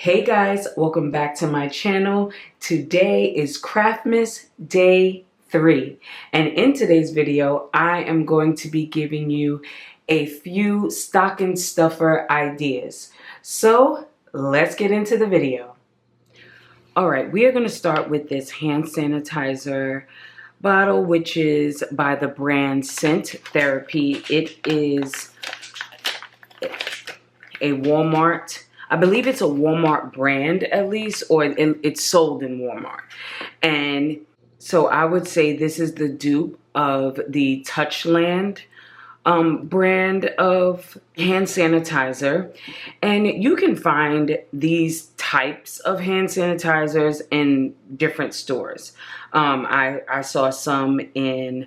Hey guys, welcome back to my channel. Today is Craftmas Day 3, and in today's video I am going to be giving you a few stocking stuffer ideas. So let's get into the video. Alright, we are going to start with this hand sanitizer bottle, which is by the brand Scent Therapy. It is a Walmart, I believe it's a Walmart brand at least, or it's sold in Walmart. And so I would say this is the dupe of the Touchland brand of hand sanitizer. And you can find these types of hand sanitizers in different stores. I saw some in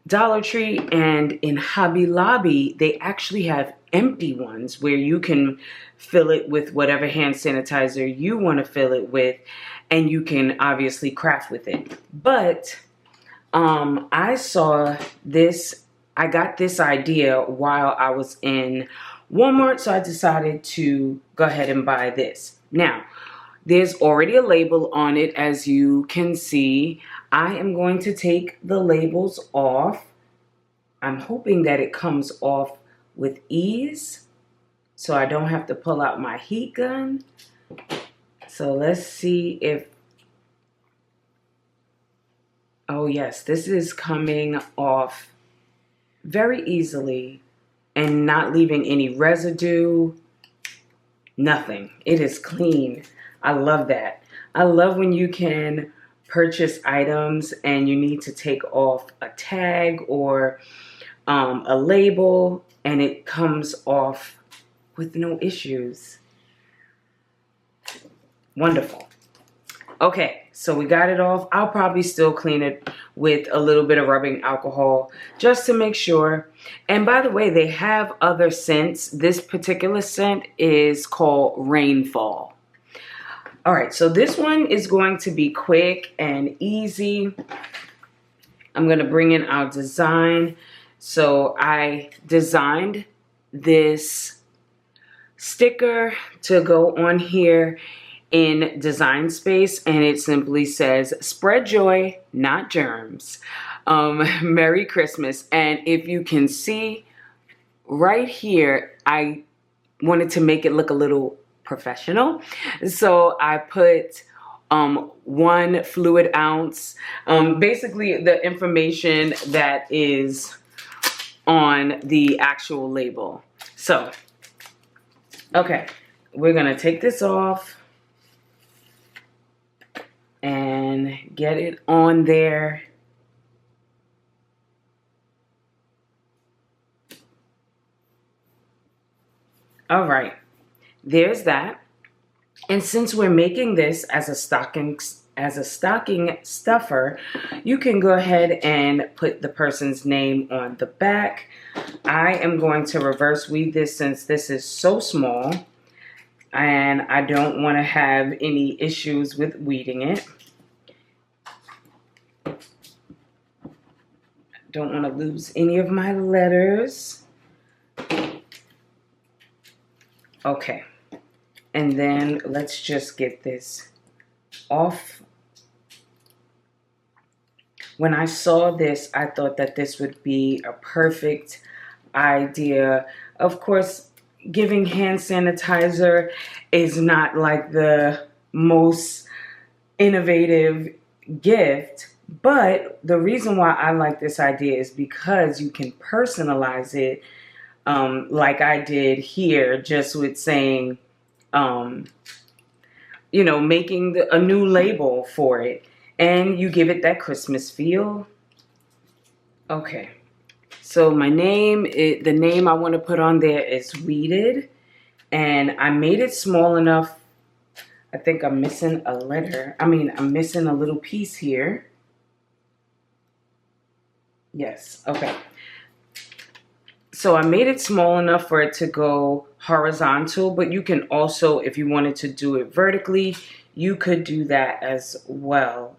Dollar Tree, and in Hobby Lobby they actually have empty ones where you can fill it with whatever hand sanitizer you want to fill it with, and you can obviously craft with it. But I saw this, I got this idea while I was in Walmart, so I decided to go ahead and buy this. Now, there's already a label on it, as you can see. I am going to take the labels off. I'm hoping that it comes off with ease, so I don't have to pull out my heat gun. So let's see if, oh yes, this is coming off very easily and not leaving any residue, nothing. It is clean. I love that. I love when you can purchase items and you need to take off a tag or a label, and it comes off with no issues. Wonderful. Okay, so we got it off. I'll probably still clean it with a little bit of rubbing alcohol just to make sure. And by the way, they have other scents. This particular scent is called Rainfall. All right, so this one is going to be quick and easy. I'm going to bring in our design. So I designed this sticker to go on here in Design Space, and it simply says, "Spread joy, not germs. Merry Christmas." And if you can see right here, I wanted to make it look a little professional. So I put 1 fluid ounce, basically the information that is on the actual label. So, okay, we're gonna take this off and get it on there. All right, there's that. And since we're making this as a stocking stuffer, you can go ahead and put the person's name on the back. I am going to reverse weave this since this is so small and I don't want to have any issues with weeding it. Don't want to lose any of my letters. Okay. And then let's just get this off. When I saw this, I thought that this would be a perfect idea. Of course, giving hand sanitizer is not like the most innovative gift, but the reason why I like this idea is because you can personalize it, like I did here, just with saying, you know, making a new label for it, and you give it that Christmas feel. Okay, so my name, the name I want to put on there is Weeded, and I made it small enough. I think I'm missing a letter. I'm missing a little piece here. Yes, okay. So I made it small enough for it to go horizontal, but you can also, if you wanted to do it vertically, you could do that as well.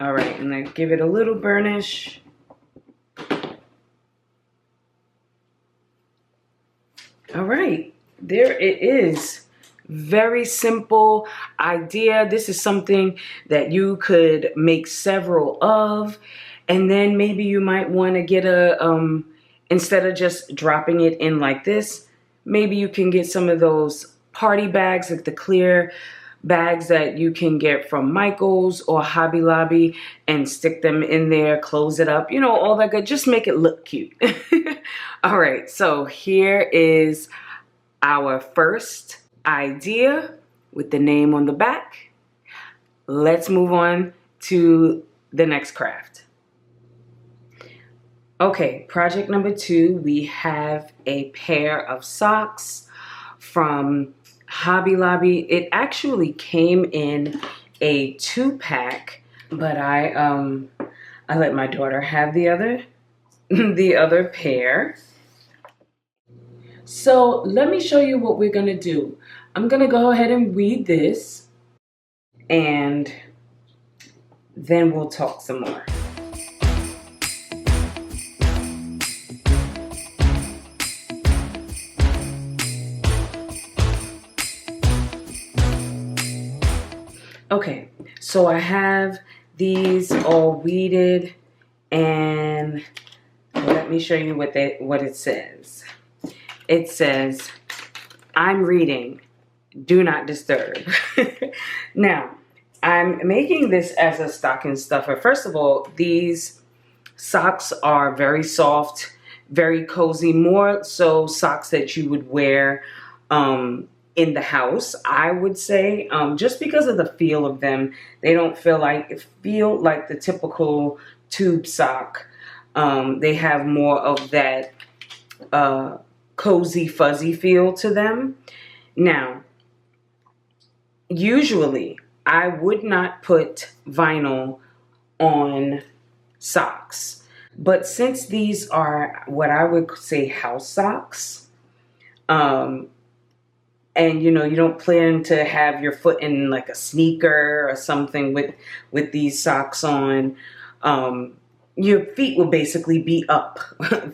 All right, and then give it a little burnish. All right, there it is. Very simple idea. This is something that you could make several of, and then maybe you might want to get a instead of just dropping it in like this, maybe you can get some of those party bags, like the clear bags that you can get from Michael's or Hobby Lobby, and stick them in there, close it up, you know, all that good. Just make it look cute. All right, so here is our first idea with the name on the back. Let's move on to the next craft. Okay, project number 2, we have a pair of socks from Hobby Lobby. It actually came in a 2-pack, but I let my daughter have the other pair. So let me show you what we're gonna do. I'm gonna go ahead and read this, and then we'll talk some more. Okay, so I have these all weeded, and let me show you what it says. It says, "I'm reading, do not disturb." Now, I'm making this as a stocking stuffer. First of all, these socks are very soft, very cozy, more so socks that you would wear in the house, I would say, just because of the feel of them. They don't feel like the typical tube sock. They have more of that cozy, fuzzy feel to them. Now, usually I would not put vinyl on socks, but since these are what I would say house socks, and you know, you don't plan to have your foot in like a sneaker or something with these socks on, your feet will basically be up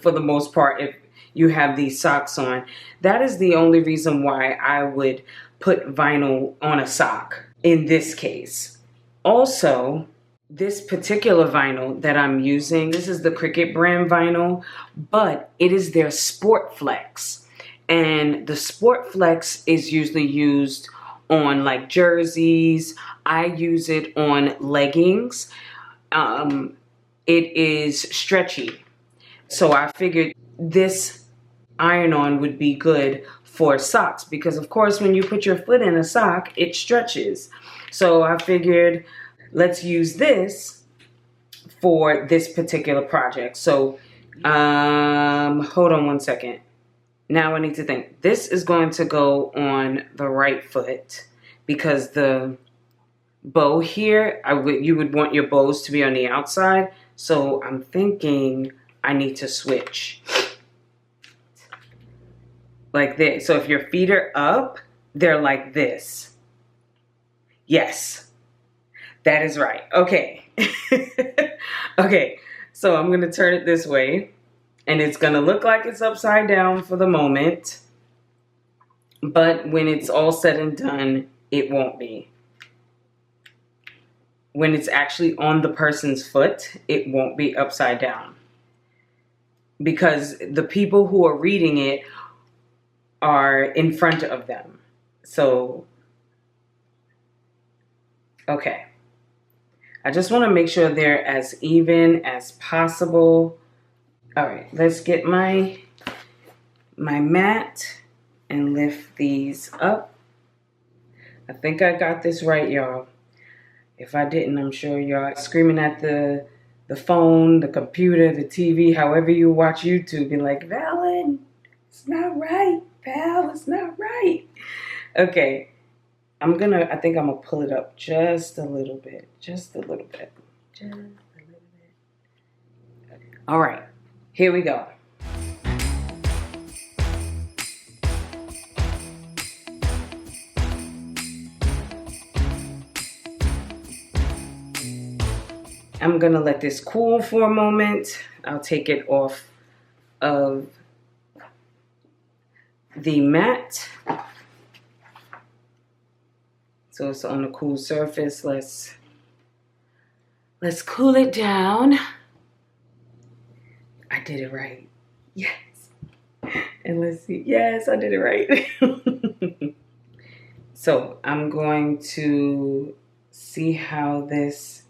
for the most part if you have these socks on. That is the only reason why I would put vinyl on a sock in this case. Also, this particular vinyl that I'm using, this is the Cricut brand vinyl, but it is their Sport Flex. And the Sport Flex is usually used on like jerseys. I use it on leggings. It is stretchy. So I figured this iron-on would be good for socks, because of course when you put your foot in a sock, it stretches. So I figured let's use this for this particular project. So hold on one second. Now I need to think. This is going to go on the right foot because the bow here, you would want your bows to be on the outside. So I'm thinking I need to switch like this. So if your feet are up, they're like this. Yes, that is right. Okay. Okay, so I'm going to turn it this way. And it's going to look like it's upside down for the moment. But when it's all said and done, it won't be. When it's actually on the person's foot, it won't be upside down. Because the people who are reading it are in front of them. So, okay. I just want to make sure they're as even as possible. All right, let's get my mat and lift these up. I think I got this right, y'all. If I didn't, I'm sure y'all screaming at the phone, the computer, the TV, however you watch YouTube, be like, "Valen, it's not right. Val, it's not right." Okay, I think I'm gonna pull it up just a little bit. Just a little bit. Just a little bit. Okay. All right. Here we go. I'm gonna let this cool for a moment. I'll take it off of the mat. So it's on a cool surface. Let's cool it down. I did it right. Yes. And let's see. Yes, I did it right. So I'm going to see how this.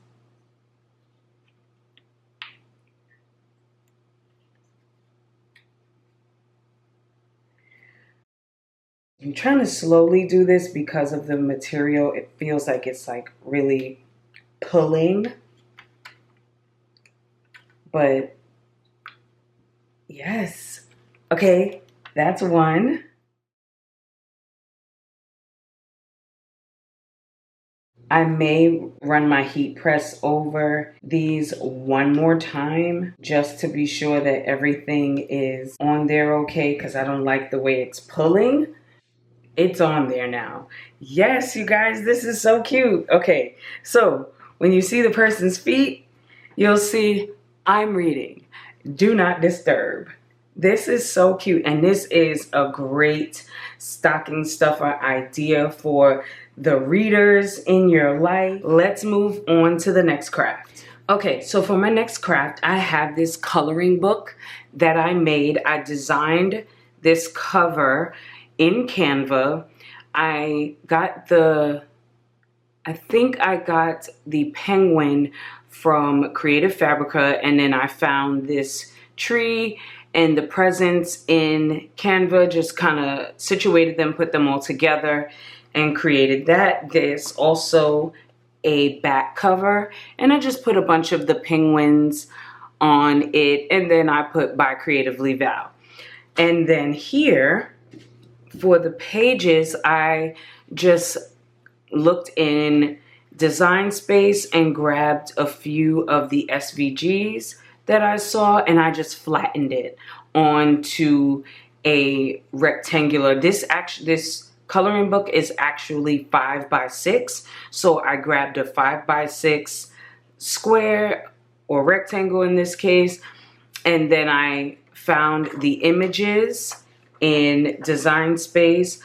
I'm trying to slowly do this because of the material. It feels like it's like really pulling. But yes. Okay, that's one. I may run my heat press over these one more time just to be sure that everything is on there okay, because I don't like the way it's pulling. It's on there now. Yes, you guys, this is so cute. Okay, so when you see the person's feet, you'll see I'm reading. Do not disturb. This is so cute, and this is a great stocking stuffer idea for the readers in your life. Let's move on to the next craft. Okay, so for my next craft, I have this coloring book that I made. I designed this cover in Canva. I think I got the penguin from Creative Fabrica, and then I found this tree and the presents in Canva, just kind of situated them, put them all together and created that. There's also a back cover, and I just put a bunch of the penguins on it, and then I put by Creatively Val. And then here for the pages, I just looked in Design Space and grabbed a few of the SVGs that I saw, and I just flattened it onto a rectangular. This coloring book is actually 5x6, so I grabbed a 5x6 square or rectangle in this case, and then I found the images in Design Space,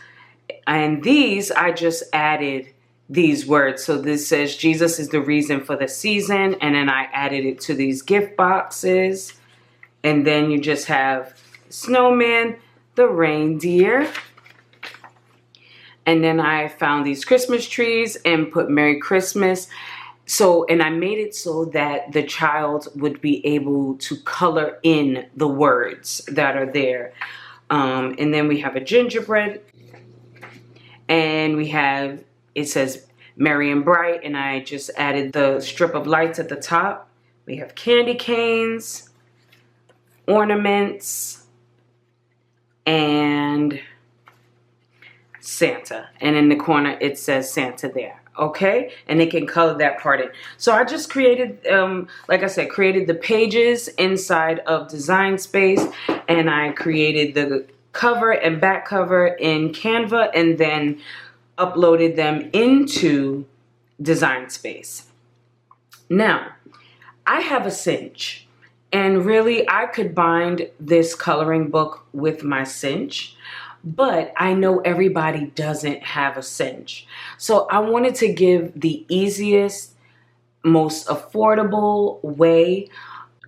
and these I just added these words. So this says Jesus is the reason for the season, and then I added it to these gift boxes. And then you just have snowman, the reindeer, and then I found these Christmas trees and put Merry Christmas. So, and I made it so that the child would be able to color in the words that are there. And then we have a gingerbread, and we have, it says Merry and Bright, and I just added the strip of lights at the top. We have candy canes, ornaments, and Santa. And in the corner it says Santa there. Okay, and they can color that part in. So I just created, like I said, created the pages inside of Design Space, and I created the cover and back cover in Canva, and then uploaded them into Design Space. Now, I have a cinch, and really I could bind this coloring book with my cinch, but I know everybody doesn't have a cinch. So I wanted to give the easiest, most affordable way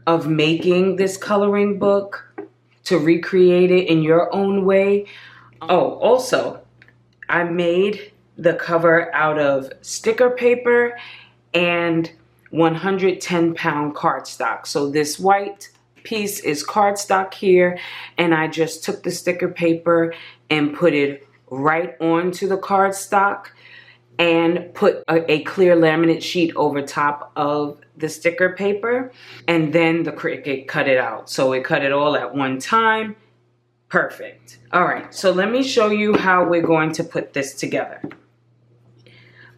of making this coloring book to recreate it in your own way. Oh, also, I made the cover out of sticker paper and 110-pound cardstock. So this white piece is cardstock here, and I just took the sticker paper and put it right onto the cardstock and put a clear laminate sheet over top of the sticker paper, and then the Cricut cut it out. So it cut it all at one time. Perfect. All right, so let me show you how we're going to put this together.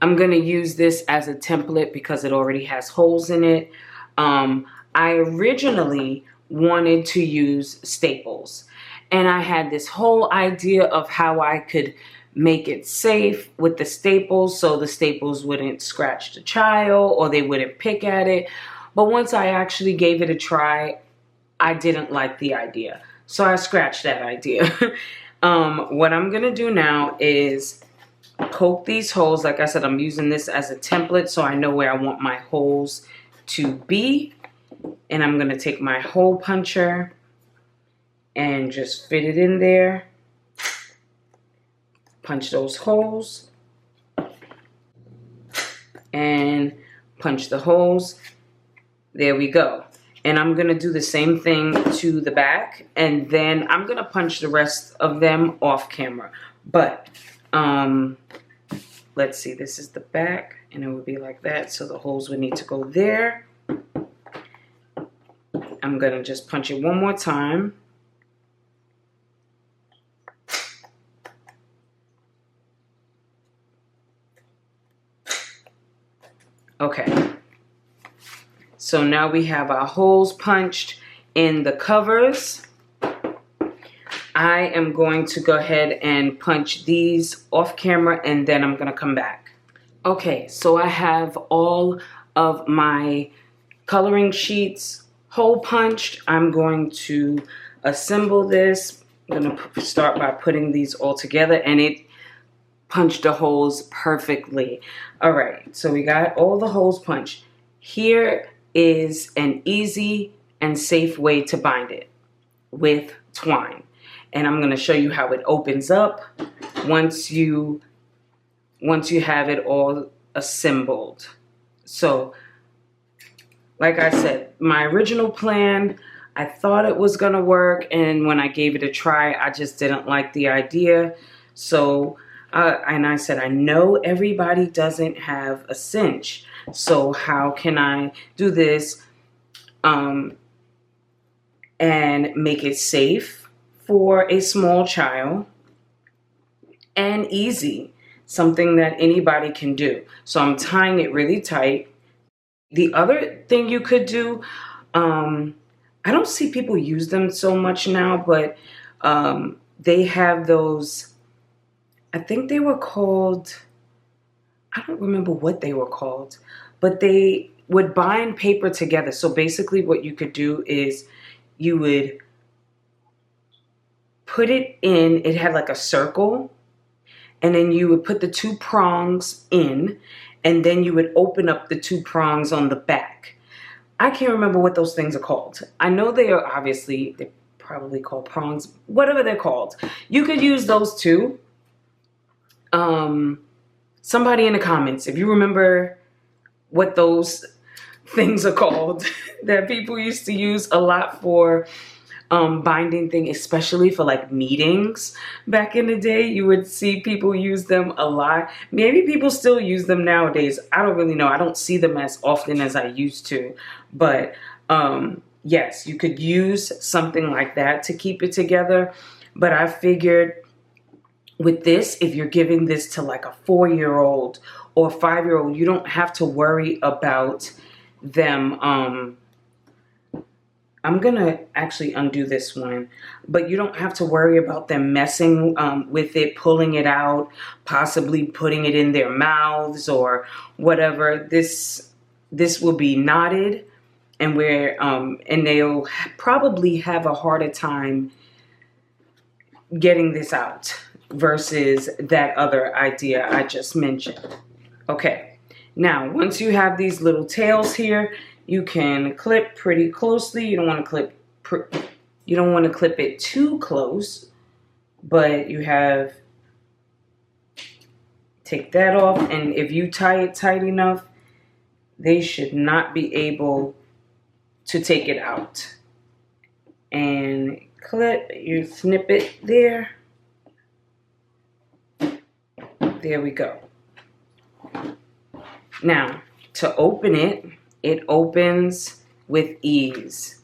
I'm going to use this as a template because it already has holes in it. I originally wanted to use staples, and I had this whole idea of how I could make it safe with the staples so the staples wouldn't scratch the child or they wouldn't pick at it. But once I actually gave it a try, I didn't like the idea. So I scratched that idea. What I'm gonna do now is poke these holes. Like I said, I'm using this as a template so I know where I want my holes to be. And I'm gonna take my hole puncher and just fit it in there. Punch those holes. And punch the holes. There we go. And I'm gonna do the same thing to the back, and then I'm gonna punch the rest of them off camera. But let's see, this is the back, and it would be like that, so the holes would need to go there. I'm gonna just punch it one more time. Okay. So now we have our holes punched in the covers. I am going to go ahead and punch these off camera, and then I'm going to come back. Okay, so I have all of my coloring sheets hole punched. I'm going to assemble this. I'm going to start by putting these all together, and it punched the holes perfectly. All right, so we got all the holes punched. Here is an easy and safe way to bind it with twine. And I'm going to show you how it opens up once you have it all assembled. So, like I said, my original plan, I thought it was going to work, and when I gave it a try, I just didn't like the idea. So, and I said, I know everybody doesn't have a cinch. So how can I do this and make it safe for a small child and easy, something that anybody can do. So I'm tying it really tight. The other thing you could do, I don't see people use them so much now, but they have those, I think they were called, I don't remember what they were called, but they would bind paper together. So basically what you could do is you would put it in, it had like a circle, and then you would put the two prongs in, and then you would open up the two prongs on the back. I can't remember what those things are called. I know they are obviously, they're probably called prongs, whatever they're called. You could use those too. Somebody in the comments, if you remember what those things are called that people used to use a lot for binding thing, especially for like meetings back in the day. You would see people use them a lot. Maybe people still use them nowadays. I don't really know. I don't see them as often as I used to. But yes, you could use something like that to keep it together. But I figured with this, if you're giving this to like a 4-year-old or a 5-year-old, you don't have to worry about them. I'm gonna actually undo this one, but you don't have to worry about them messing with it, pulling it out, possibly putting it in their mouths or whatever. This will be knotted, and and they'll probably have a harder time getting this out versus that other idea I just mentioned. Okay, now once you have these little tails here, you can clip pretty closely. You don't want to clip it too close, but you have, take that off, and if you tie it tight enough, they should not be able to take it out. And clip, you snip it there. There we go. Now, to open it, it opens with ease.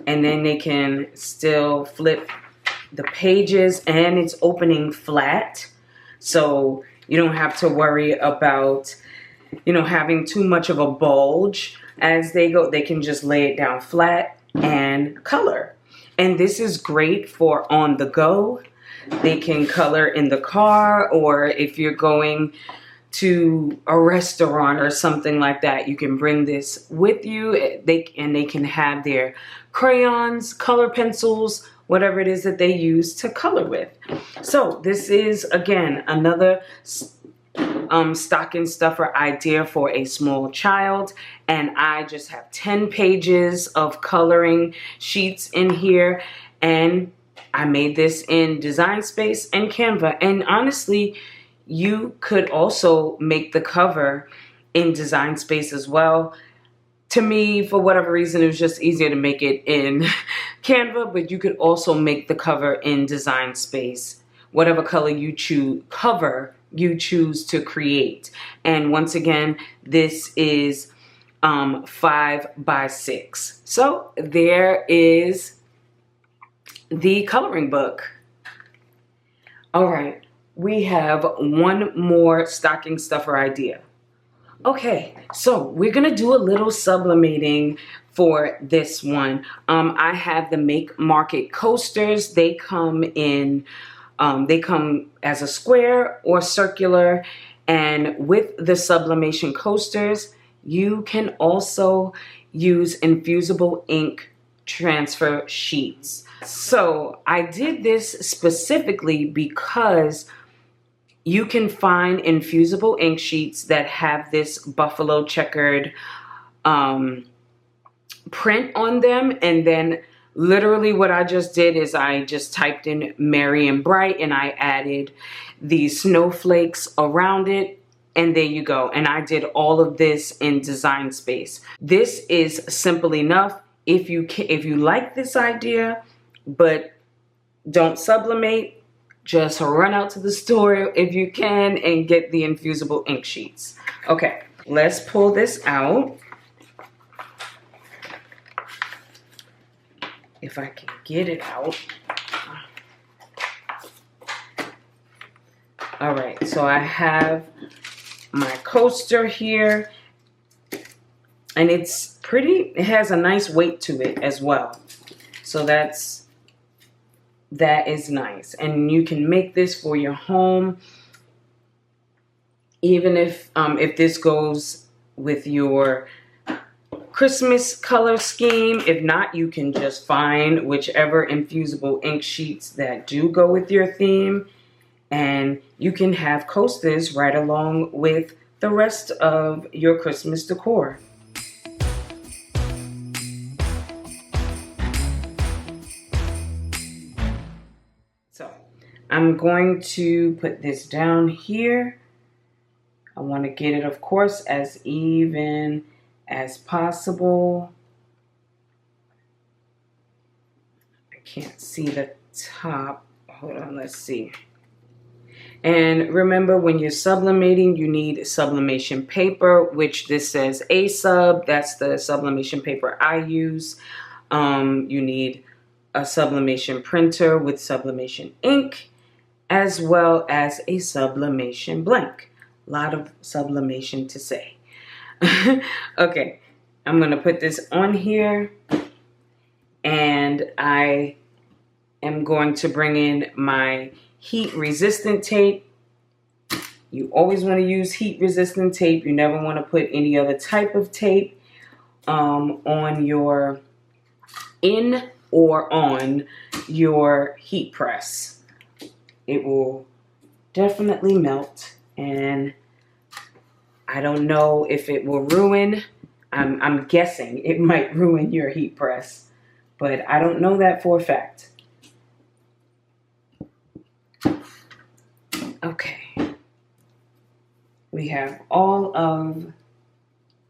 And then they can still flip the pages, and it's opening flat. So you don't have to worry about, having too much of a bulge as they go. They can just lay it down flat and color. And this is great for on the go. They can color in the car, or if you're going to a restaurant or something like that, you can bring this with you. They can have their crayons, color pencils, whatever it is that they use to color with. So this is, again, another stocking stuffer idea for a small child, and I just have 10 pages of coloring sheets in here, and I made this in Design Space and Canva. And honestly, you could also make the cover in Design Space as well. To me, for whatever reason, it was just easier to make it in Canva, but you could also make the cover in Design Space, whatever color you choose, you choose to create. And once again, this is 5 by 6. So there is the coloring book. All right, we have one more stocking stuffer idea. Okay, so we're gonna do a little sublimating for this one. I have the Make Market coasters. They come in, they come as a square or circular, and with the sublimation coasters, you can also use infusible ink transfer sheets. So I did this specifically because you can find infusible ink sheets that have this buffalo checkered print on them, and then literally what I just did is I just typed in Merry and Bright and I added these snowflakes around it, and there you go. And I did all of this in Design Space. This is simple enough. If you like this idea but don't sublimate, just run out to the store if you can and get the infusible ink sheets. Okay, let's pull this out. If I can get it out. All right, so I have my coaster here, and it's pretty, it has a nice weight to it as well. So that is nice, and you can make this for your home, even if this goes with your Christmas color scheme. If not, you can just find whichever infusible ink sheets that do go with your theme, and you can have coasters right along with the rest of your Christmas decor. So I'm going to put this down here. I want to get it, of course, as even as possible. I can't see the top. Hold on, let's see. And remember, when you're sublimating, you need sublimation paper, which this says A-sub. That's the sublimation paper I use. You need a sublimation printer with sublimation ink, as well as a sublimation blank. A lot of sublimation to say. Okay, I'm going to put this on here, and I am going to bring in my heat resistant tape. You always want to use heat resistant tape. You never want to put any other type of tape on your on your heat press. It will definitely melt, and I don't know if it will ruin. I'm guessing it might ruin your heat press, but I don't know that for a fact. Okay. We have all of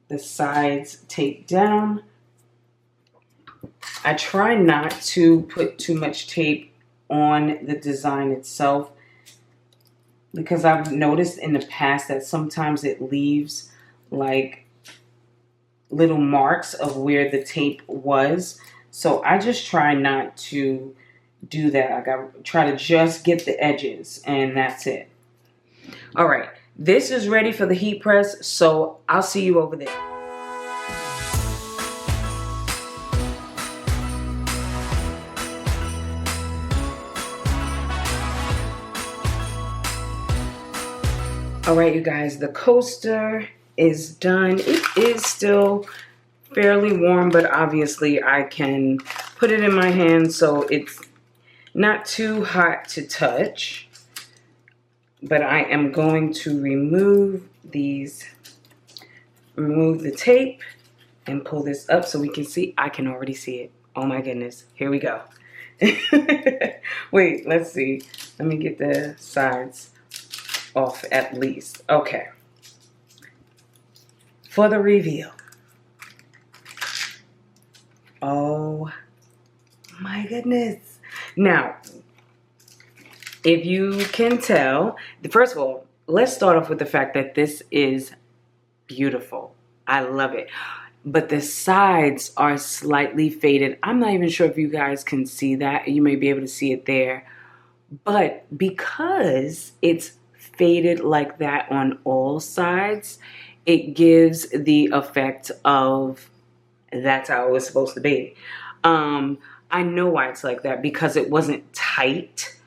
the sides taped down. I try not to put too much tape on the design itself, because I've noticed in the past that sometimes it leaves like little marks of where the tape was. So I just try not to do that. Like, I try to just get the edges, and that's it. All right, this is ready for the heat press, so I'll see you over there. All right, you guys, the coaster is done. It is still fairly warm, but obviously I can put it in my hand, so it's Not too hot to touch, but I am going to remove the tape and pull this up so we can see. I can already see it. Oh my goodness. Here we go. Wait, let's see. Let me get the sides off at least. Okay. For the reveal. Oh my goodness. Now, if you can tell, first of all, let's start off with the fact that this is beautiful. I love it. But the sides are slightly faded. I'm not even sure if you guys can see that. You may be able to see it there. But because it's faded like that on all sides, it gives the effect of that's how it was supposed to be. I know why it's like that, because it wasn't tight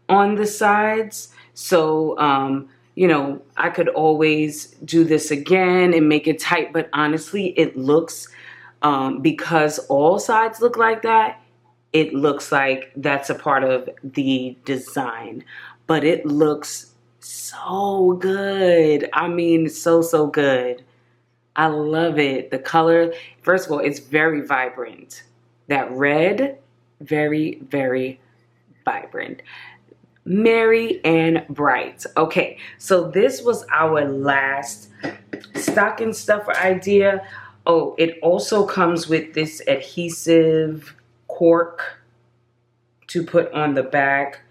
on the sides. So, you know, I could always do this again and make it tight, but honestly, it looks, because all sides look like that, it looks like that's a part of the design, but it looks so good. I mean, so good. I love it. The color, first of all, it's very vibrant. That red, very, very vibrant. Merry and bright. Okay, so this was our last stocking stuffer idea. Oh, it also comes with this adhesive cork to put on the back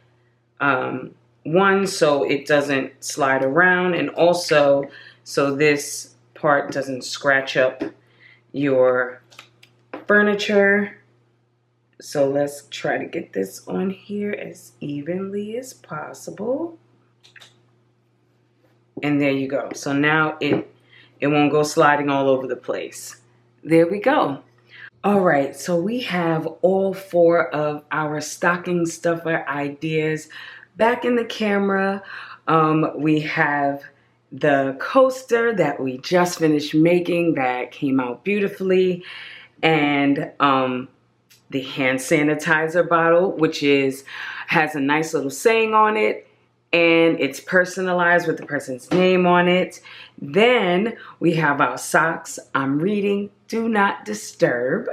one so it doesn't slide around, and also so this part doesn't scratch up your furniture. So let's try to get this on here as evenly as possible. And there you go. So now it won't go sliding all over the place. There we go. All right, so we have all 4 of our stocking stuffer ideas back in the camera. We have the coaster that we just finished making that came out beautifully, and the hand sanitizer bottle, which has a nice little saying on it, and it's personalized with the person's name on it. Then we have our socks. I'm reading Do Not Disturb.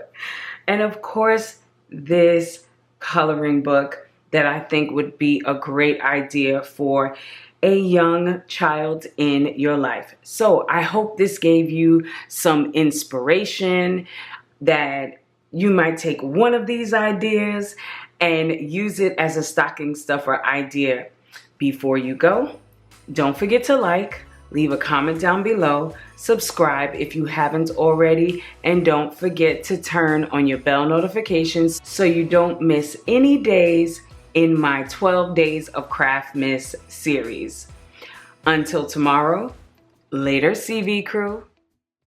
And of course, this coloring book that I think would be a great idea for a young child in your life. So I hope this gave you some inspiration, that you might take one of these ideas and use it as a stocking stuffer idea. Before you go, don't forget to like, leave a comment down below, subscribe if you haven't already, and don't forget to turn on your bell notifications so you don't miss any days in my 12 Days of Craftmas series. Until tomorrow, later CV crew.